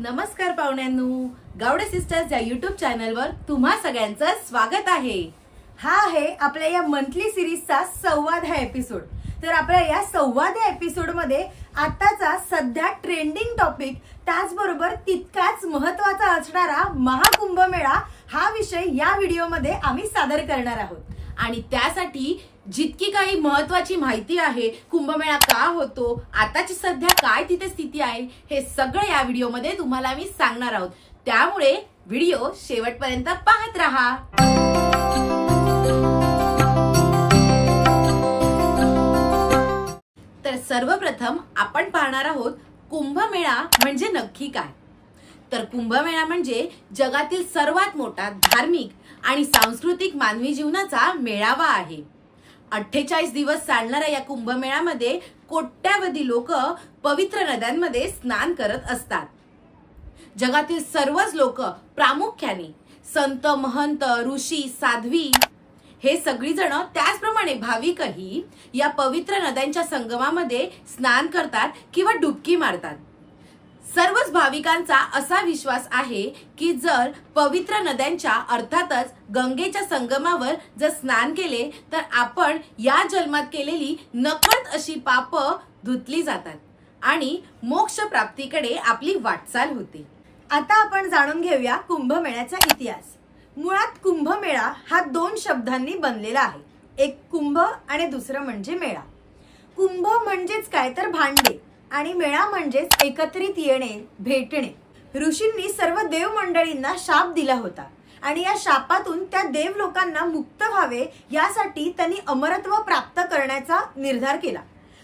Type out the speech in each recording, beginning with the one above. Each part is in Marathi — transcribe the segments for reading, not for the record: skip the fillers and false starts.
नमस्कार पाहुण्यांनो, गावडे सिस्टर्स या YouTube चॅनलवर तुम्हा सगळ्यांचं स्वागत आहे। हा आहे आपल्या या मंथली सिरीजचा 6वा एपिसोड। तर आपल्या या 6व्या एपिसोड मध्ये आताचा सध्या ट्रेंडिंग टॉपिक त्याचबरोबर तितकाच महत्त्वाचा असणारा महाकुंभमेळा हा विषय या व्हिडिओमध्ये आम्ही सादर करणार आहोत। आणि त्यासाठी जितकी काही महत्त्वाची माहिती आहे, कुंभमेळा का होतो, आताची सध्या काय तिथे स्थिती आहे, हे सगळं या व्हिडिओमध्ये तुम्हाला मी सांगणार आहोत। त्यामुळे व्हिडिओ शेवटपर्यंत पाहत राहा। तर सर्वप्रथम आपण पाहणार आहोत कुंभमेळा म्हणजे नक्की काय। तर कुंभमेळा म्हणजे जगातील सर्वात मोठा धार्मिक आणि सांस्कृतिक मानवी जीवनाचा मेळावा आहे। 48 दिवस चालणाऱ्या या कुंभमेळ्यामध्ये कोट्यावधी लोक पवित्र नद्यांमध्ये स्नान करत असतात। जगातील सर्वच लोक, प्रामुख्याने संत, महंत, ऋषी, साध्वी हे सगळी जण, त्याचप्रमाणे भाविकही या पवित्र नद्यांच्या संगमामध्ये स्नान करतात किंवा डुबकी मारतात। सर्वच भाविकांचा असा विश्वास आहे की जर पवित्र नद्यांच्या अर्थातच गंगेच्या संगमावर जर स्नान केले तर आपण या जन्मात केलेली नकळत अशी पाप धुतली जातात आणि मोक्ष प्राप्तीकडे आपली वाटचाल होते। आता आपण जाणून घेऊया कुंभमेळ्याचा इतिहास। मुळात कुंभमेळा हा 2 शब्दांनी बनलेला आहे, एक कुंभ आणि दुसरं म्हणजे मेळा। कुंभ म्हणजेच काय तर भांडे आणि मेळा म्हणजेच एकत्रित येणे, भेटणे। ऋषींनी सर्व देव मंडळींना शाप दिला होता आणि या शापातून त्या देव लोकांना मुक्त व्हावे यासाठी त्यांनी अमरत्व प्राप्त करण्याचा निर्धार केला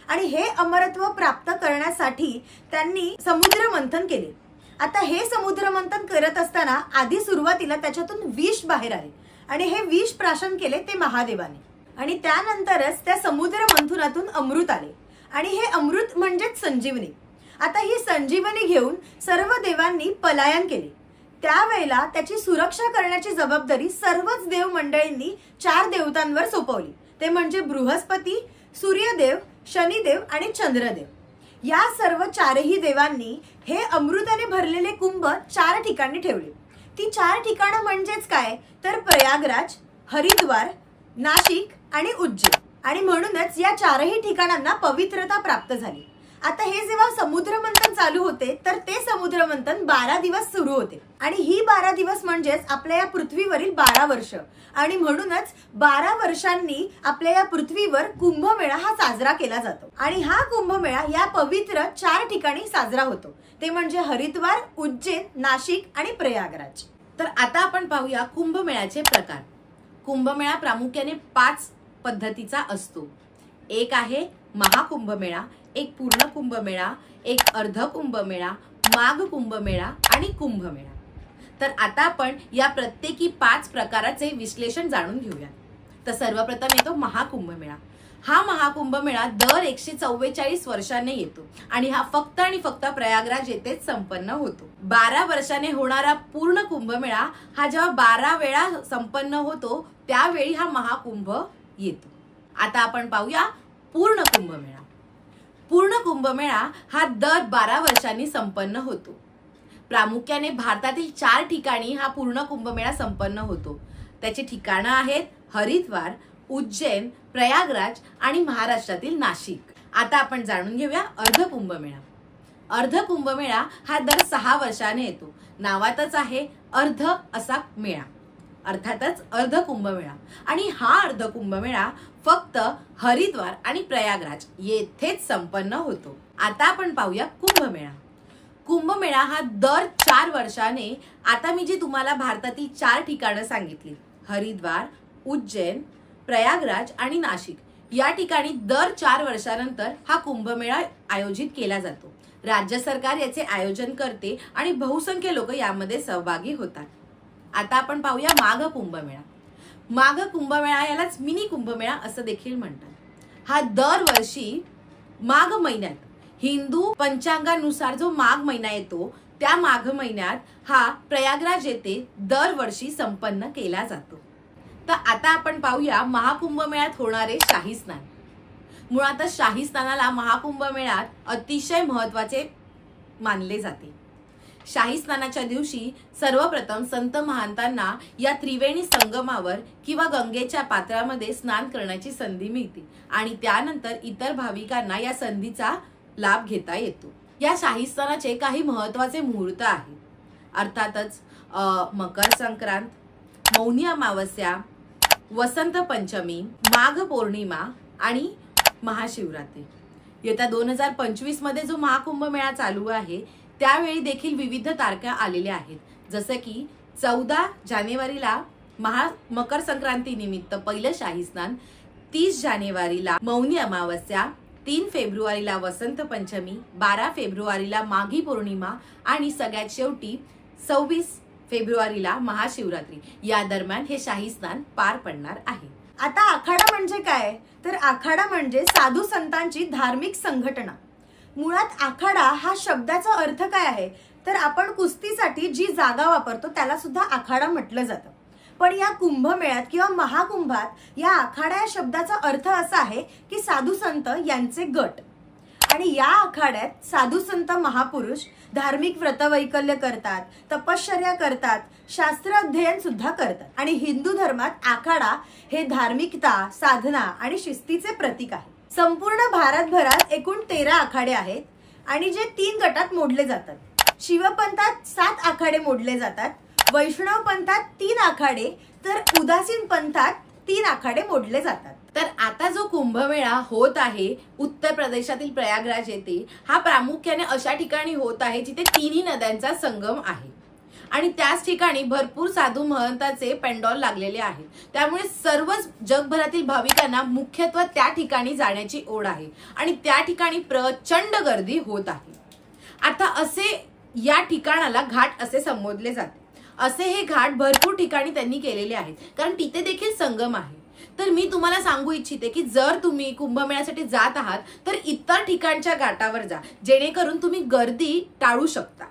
आणि हे अमरत्व प्राप्त करण्यासाठी त्यांनी समुद्र मंथन केले। आता हे समुद्र मंथन करत असताना आधी सुरुवातीला त्याच्यातून विष बाहेर आले आणि हे विष प्राशन केले ते महादेवाने आणि त्यानंतरच त्या समुद्र मंथनातून अमृत आले आणि हे अमृत म्हणजेच संजीवनी। आता ही संजीवनी घेऊन सर्व देवांनी पलायन केले। त्यावेळेला त्याची सुरक्षा करण्याची जबाबदारी सर्वच देव मंडळींनी 4 देवतांवर सोपवली, ते म्हणजे बृहस्पती, सूर्यदेव, शनिदेव आणि चंद्रदेव। या सर्व 4ही देवांनी हे अमृताने भरलेले कुंभ 4 ठिकाणी ठेवले। ती 4 ठिकाणं म्हणजेच काय तर प्रयागराज, हरिद्वार, नाशिक आणि उज्जैन। आणि म्हणूनच या 4ही ठिकाणांना पवित्रता प्राप्त झाली। आता हे जेव्हा समुद्र मंथन चालू होते तर ते समुद्र मंथन 12 दिवस सुरू होते आणि ही 12 दिवस म्हणजेच आपल्या या पृथ्वीवरील 12 वर्ष आणि म्हणूनच 12 वर्षांनी आपल्या या पृथ्वीवर कुंभमेळा हा साजरा केला जातो आणि हा कुंभमेळा या पवित्र 4 ठिकाणी साजरा होतो, ते म्हणजे हरिद्वार, उज्जैन, नाशिक आणि प्रयागराज। तर आता आपण पाहूया कुंभमेळ्याचे प्रकार। कुंभमेळा प्रामुख्याने 5 पद्धतीचा असतो। एक आहे महाकुंभमेळा, एक पूर्ण कुंभमेळा, एक अर्ध कुंभमेळा, माघ कुंभमेळा आणि कुंभमेळा। तर आता आपण या प्रत्येकी 5 प्रकाराचे विश्लेषण जाणून घेऊया। तर सर्वप्रथम येतो महाकुंभमेळा। हा महाकुंभमेळा दर 144 वर्षांनी येतो आणि हा फक्त आणि फक्त प्रयागराज येथेच संपन्न होतो। 12 वर्षाने होणारा पूर्ण कुंभमेळा हा जेव्हा 12 वेळा संपन्न होतो त्यावेळी हा महाकुंभ येतो। आता आपण पाहूया पूर्ण कुंभमेळा। पूर्ण कुंभमेळा हा दर 12 वर्षांनी संपन्न होतो। प्रामुख्याने भारतातील 4 ठिकाणी हा पूर्ण कुंभमेळा संपन्न होतो। त्याची ठिकाणं आहेत हरिद्वार, उज्जैन, प्रयागराज आणि महाराष्ट्रातील नाशिक। आता आपण जाणून घेऊया अर्ध कुंभमेळा। अर्ध कुंभमेळा हा दर 6 वर्षाने येतो। नावातच आहे अर्ध असा मेळा, अर्थातच अर्ध कुंभमेळा। आणि हा अर्ध कुंभमेळा फक्त हरिद्वार आणि प्रयागराज येथेच संपन्न होतो। आता आपण पाहूया कुंभमेळा। कुंभमेळा हा दर 4 वर्षाने, आता मी जी तुम्हाला भारतातील 4 ठिकाणं सांगितली, हरिद्वार, उज्जैन, प्रयागराज आणि नाशिक, या ठिकाणी दर 4 वर्षानंतर हा कुंभमेळा आयोजित केला जातो। राज्य सरकार याचे आयोजन करते आणि बहुसंख्य लोक यामध्ये सहभागी होतात। आता आपण पाहूया माघ कुंभमेळा। माघ कुंभमेळा यालाच मिनी कुंभमेळा असं देखील म्हणतात। हा दरवर्षी माघ महिन्यात, हिंदू पंचांगानुसार जो माघ महिना येतो त्या माघ महिन्यात हा प्रयागराज येथे दरवर्षी संपन्न केला जातो। तर आता आपण पाहूया महाकुंभमेळ्यात होणारे शाही स्नान। मुळातच शाही स्नानाला महाकुंभमेळ्यात अतिशय महत्त्वाचे मानले जाते। शाही स्नानाच्या दिवशी सर्वप्रथम संत महंतांना या त्रिवेणी संगमावर किंवा गंगेच्या पात्रामध्ये स्नान करण्याची संधी मिळते आणि त्यानंतर इतर भाविकांना या संधीचा लाभ घेता येतो। या शाही स्नानाचे काही महत्त्वाचे मुहूर्त आहेत, अर्थातच मकर संक्रांत, मौनी अमावस्या, वसंत पंचमी, माघ पौर्णिमा आणि महाशिवरात्री। येत्या 2025 मध्ये जो महाकुंभ मेळा चालू आहे त्यावेळी देखील विविध तारखा आलेल्या आहेत, जसे की 14 जानेवारीला मकर संक्रांती निमित्त पहिलं शाही स्नान, 30 जानेवारीला मौनी अमावस्या, 3 फेब्रुवारीला वसंत पंचमी, 12 फेब्रुवारीला माघी पौर्णिमा आणि सगळ्यात शेवटी 26 फेब्रुवारीला महाशिवरात्री। या दरम्यान हे शाही स्नान पार पडणार आहे। आता आखाडा म्हणजे काय, तर आखाडा म्हणजे साधू संतांची धार्मिक संघटना। मुळात आखाडा हा शब्दाचा अर्थ काय आहे, तर आपण कुस्तीसाठी जी जागा वापरतो त्याला सुद्धा आखाडा म्हटलं जातं। पण या कुंभमेळ्यात किंवा महाकुंभात या आखाडा या शब्दाचा अर्थ असा आहे की साधू संत यांचे गट। आणि या आखाड्यात साधू संत महापुरुष धार्मिक व्रतवैकल्य करतात, तपश्चर्या करतात, शास्त्र अध्ययन सुद्धा करतात। आणि हिंदू धर्मात आखाडा हे धार्मिकता, साधना आणि शिस्तीचे प्रतीक आहे। संपूर्ण भारतभरात एकूण 13 आखाडे आहेत आणि जे 3 गटात मोडले जातात। शिवपंथात 7 आखाडे मोडले जातात, वैष्णव पंथात 3 आखाडे, तर उदासीन पंथात 3 आखाडे मोडले जातात। तर आता जो कुंभमेळा होत आहे उत्तर प्रदेशातील प्रयागराज येथे, हा प्रामुख्याने अशा ठिकाणी होत आहे जिथे तिन्ही नद्यांचा संगम आहे आणि त्याच ठिकाणी भरपूर साधू महंताचे पेंडॉल लागलेले आहेत। त्यामुळे सर्वच जगभरातील भाविकांना मुख्यत्वे त्या ठिकाणी जाण्याची ओढ आहे आणि त्या ठिकाणी प्रचंड गर्दी होत आहे। आता असे या ठिकाणाला घाट असे संबोधले जाते। असे हे घाट भरपूर ठिकाणी त्यांनी केलेले आहेत, कारण तिथे देखील संगम आहे। तर मी तुम्हाला सांगू इच्छिते की जर तुम्ही कुंभमेळ्यासाठी जात आहात तर इतर ठिकाणच्या घाटावर जा, जेणेकरून तुम्ही गर्दी टाळू शकता।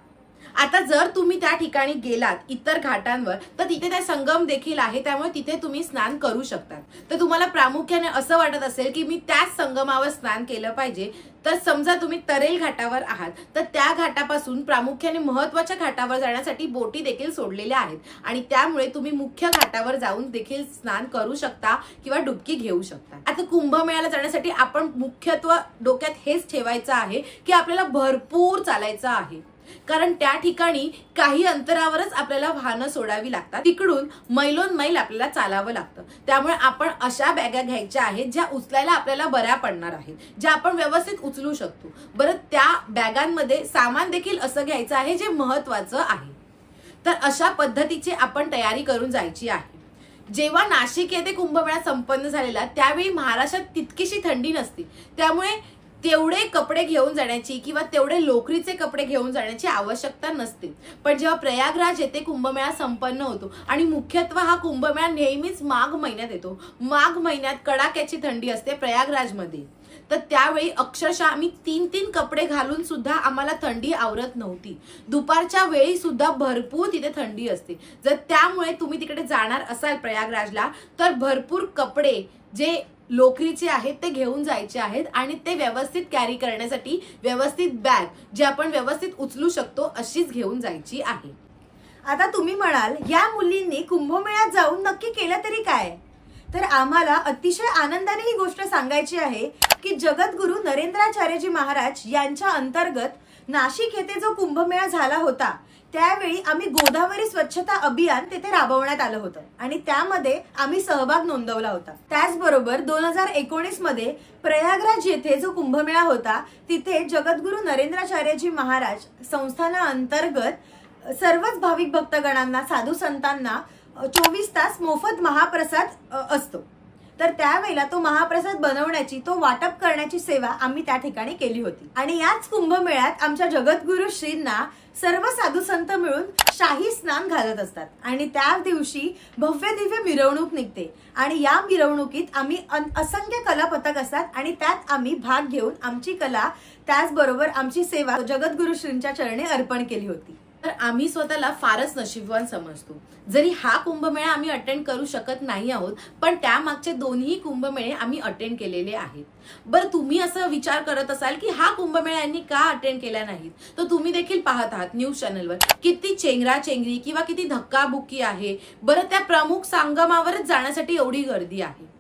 आता जर तुम्ही त्या ठिकाणी गेलात इतर घाटांवर तर तिथे त्या संगम देखील आहे, त्यामुळे तिथे तुम्ही स्नान करू शकता। तर तुम्हाला प्रामुख्याने असं वाटत असेल की मी त्याच संगमावर स्नान केलं पाहिजे, तर समजा तुम्ही तरेल घाटावर आहात तर त्या घाटापासून प्रामुख्याने महत्त्वाच्या घाटावर जाण्यासाठी बोटी देखील सोडलेल्या आहेत आणि त्यामुळे तुम्ही मुख्य घाटावर जाऊन देखील स्नान करू शकता किंवा डुबकी घेऊ शकता। आता कुंभमेळ्याला जाण्यासाठी आपण मुख्यत्वे डोक्यात हेच ठेवायचं आहे की आपल्याला भरपूर चालायचं आहे, कारण त्या ठिकाणी काही अंतरावरच आपल्याला वाहनं सोडावी लागतात, तिकडून मैलोन-मैल आपल्याला चालावं लागतं। त्यामुळे आपण अशा बॅगा घ्यायच्या आहेत ज्या उचलायला आपल्याला बऱ्या पडणार आहेत, ज्या आपण व्यवस्थित उचलू शकतो। बरं, त्या बॅगांमध्ये सामान देखील असं घ्यायचं आहे जे महत्त्वाचं आहे। तर अशा पद्धतीची आपण तयारी करून जायची आहे। जेव्हा नाशिक येथे कुंभमेळा संपन्न झालेला त्यावेळी महाराष्ट्रात तितकीशी थंडी नसते, त्यामुळे तेवढे कपडे घेऊन जाण्याची किंवा तेवढे लोकरीचे कपडे घेऊन जाण्याची आवश्यकता नसते। पण जेव्हा प्रयागराज येथे कुंभमेळा संपन्न होतो आणि मुख्यत्वे हा कुंभमेळा नेहमीच माघ महिन्यात येतो, माघ महिन्यात कडाक्याची थंडी असते प्रयागराजमध्ये, तर त्यावेळी अक्षरशः आम्ही 3-3 कपडे घालून सुद्धा आम्हाला थंडी आवरत नव्हती। दुपारच्या वेळी सुद्धा भरपूर तिथे थंडी असते। जर त्यामुळे तुम्ही तिकडे जाणार असाल प्रयागराजला तर भरपूर कपडे जे लोकरीचे आहेत ते घेऊन जायचे आहेत आणि ते व्यवस्थित कॅरी करण्यासाठी व्यवस्थित बॅग जे आपण व्यवस्थित उचलू शकतो अशीच घेऊन जायची आहे। आता तुम्ही म्हणाल या मुलींनी कुंभमेळ्यात जाऊन नक्की केलं तरी काय, तर आम्हाला अतिशय आनंदाने ही गोष्ट सांगायची आहे की जगद्गुरु नरेंद्राचार्यजी महाराज यांच्या अंतर्गत नाशिक येथे जो कुंभमेळा झाला होता त्यावेळी आम्ही गोदावरी स्वच्छता अभियान तिथे राबवण्यात आलं होतं आणि त्यामध्ये आम्ही सहभाग नोंदवला होता। त्याचबरोबर 2019 मध्ये प्रयागराज येथे जो कुंभमेळा होता तिथे जगद्गुरु नरेंद्राचार्यजी महाराज संस्थानाअंतर्गत सर्वच भाविक भक्तगणांना, साधू संतांना 24 तास मोफत महाप्रसाद असतो। तर त्यावेळेला तो महाप्रसाद बनवण्याची, तो वाटप करण्याची सेवा आम्ही त्या ठिकाणी केली होती। आणि याच कुंभमेळ्यात आमच्या जगद्गुरु श्रींना सर्व साधू संत मिळून शाही स्नान घालत असतात आणि त्या दिवशी भव्य दिव्य मिरवणूक निघते आणि या मिरवणुकीत आम्ही असंख्य कला पथक असतात आणि त्यात आम्ही भाग घेऊन आमची कला त्याचबरोबर आमची सेवा जगद्गुरु श्रींच्या चरणी अर्पण केली होती। तर आम्ही स्वतःला फारच नशीबवान समजतो. जरी हा कुंभमेळा आम्ही अटेंड करू शकत नाही आहोत, पण त्यामागचे दोन्ही कुंभमेळे आम्ही अटेंड केलेले आहेत. बरं, तुम्ही असं विचार करत असाल की हा कुंभमेळा यांनी का अटेंड केला नाहीत, तर तुम्ही देखील पाहत आहात न्यूज चॅनलवर किती चेंगराचेंगरी किंवा किती धक्काबुक्की आहे. बरं, त्या प्रमुख संगमावरच जाण्यासाठी एवढी गर्दी आहे.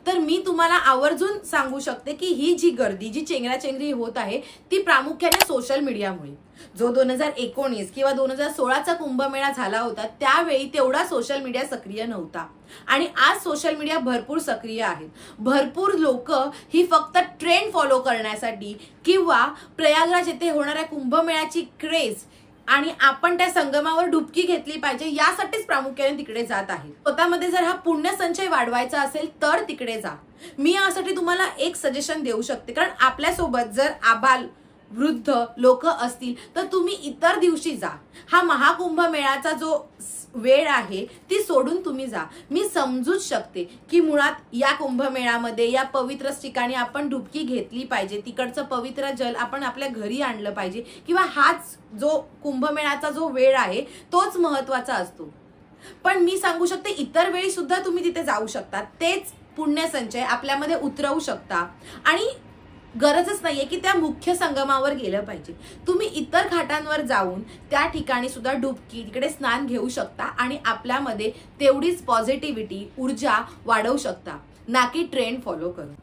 तर मी तुम्हाला आवर्जून सांगू शकते की ही जी गर्दी, जी चेंगराचेंगरी होत आहे, ती प्रामुख्याने सोशल मीडियामुळे. जो 2019 किंवा 2016चा कुंभमेळा झाला होता, त्यावेळी तेवढा सोशल मीडिया सक्रिय नव्हता. आणि आज सोशल मीडिया भरपूर सक्रिय आहेत. भरपूर लोक ही फक्त ट्रेंड फॉलो करण्यासाठी किंवा प्रयागराज येथे होणाऱ्या कुंभमेळ्याची क्रेज आणि आपण त्या संगमावर डुबकी घेतली पाहिजे यासाठीच प्रामुख्याने तिकडे जात आहे. स्वतःमध्ये जर हा पुण्य संचय वाढवायचा असेल तर तिकडे जा. मी यासाठी तुम्हाला एक सजेशन देऊ शकते, कारण आपल्यासोबत जर आबाल वृद्ध लोक असतील तर तुम्ही इतर दिवशी जा. हा महाकुंभमेळाचा जो वेळ आहे ती सोडून तुम्ही जा. मी समजूच शकते की मुळात या कुंभमेळ्यामध्ये या पवित्र ठिकाणी आपण डुबकी घेतली पाहिजे, तिकडचं पवित्र जल आपण आपल्या घरी आणलं पाहिजे, किंवा हाच जो कुंभमेळ्याचा जो वेळ आहे तोच महत्वाचा असतो. पण मी सांगू शकते इतर वेळी सुद्धा तुम्ही तिथे जाऊ शकता. तेच पुण्य संचय आपल्यामध्ये उतरवू शकता. आणि गरजच नाहीये की त्या मुख्य संगमावर गेलं पाहिजे. तुम्ही इतर घाटांवर जाऊन त्या ठिकाणी सुद्धा डुबकी, तिकडे स्नान घेऊ शकता आणि आपल्यामध्ये तेवढीच पॉझिटिव्हिटी, ऊर्जा वाढवू शकता, ना की ट्रेंड फॉलो करून.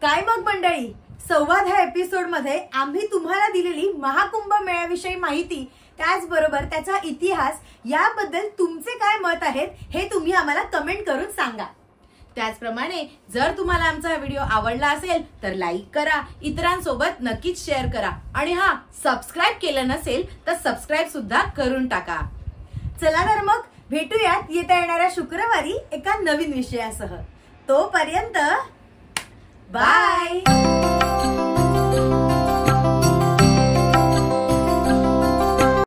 काय मग मंडळी, संवाद ह्या एपिसोड मध्ये आम्ही तुम्हाला दिलेली महाकुंभ मेळ्याविषयी माहिती, त्याचबरोबर त्याचा इतिहास याबद्दल तुमचे काय मत आहेत हे तुम्ही आम्हाला कमेंट करून सांगा. त्याचप्रमाणे जर तुम्हाला आमचा हा व्हिडिओ आवडला असेल तर लाईक करा, इतरांसोबत नक्कीच शेअर करा आणि हा सबस्क्राईब केलं नसेल तर सबस्क्राईब सुद्धा करून टाका. चला तर मग भेटूयात येत्या येणाऱ्या शुक्रवारी एका नवीन विषयासह. तोपर्यंत बाय.